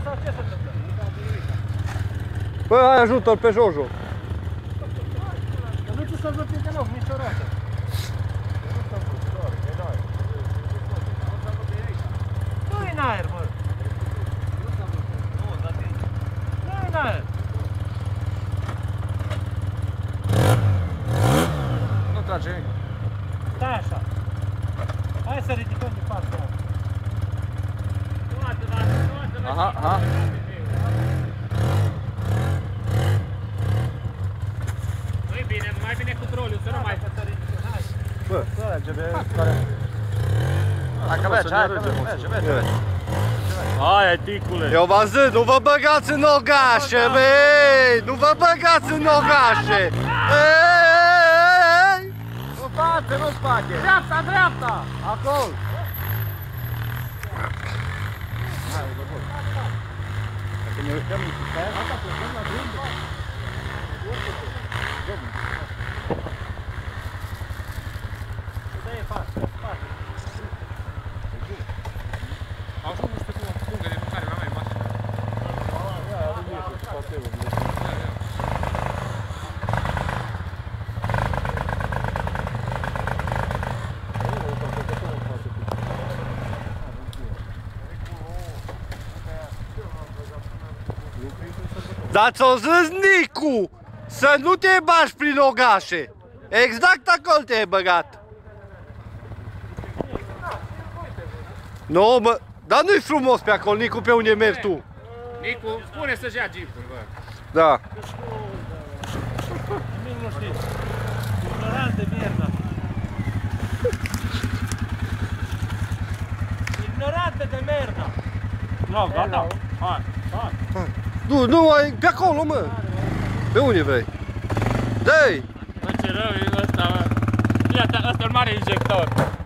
sau ce se întâmplă? Bă, hai ajută-l pe Jojo. Că nu ți să-l văd deloc, niciodată. Nu-i în aer, mă. Nu-i în aer. Nu trage nimic. Stai așa. Hai să ridicăm de partea aia. Aha, aha. Nu-i bine, mai bine cu troliul, să nu mai... Bă, Hai că merge, hai că merge. Hai, ticule! eu v-am zis, nu vă băgați în ogașe, băi! Nu vă băgați în ogașe! Ei! Nu față, nu spate! Dreapta, dreapta! Acolo! Dacă ne uităm în sistem, asta plecăm la drum. Au ajuns nu știu cum o pungă de mâncare la mai masă. Dar ți-o zis Nicu să nu te bagi prin ogașe. Exact acolo te-ai băgat. Nu, mă, dar nu-i frumos pe acolo, Nicu, pe unde mergi tu. Nicu, spune să-și ia jeepul, bă. Da. Nimic nu știi. Ignorant de mierda. Ignorante de merda. Nu, gata. Hai, hai. Nu, ai pe acolo, mă. Pe unde vrei? Dă-i! Bă, ce rău e ăsta, mă. Ia, ăsta e un mare injector.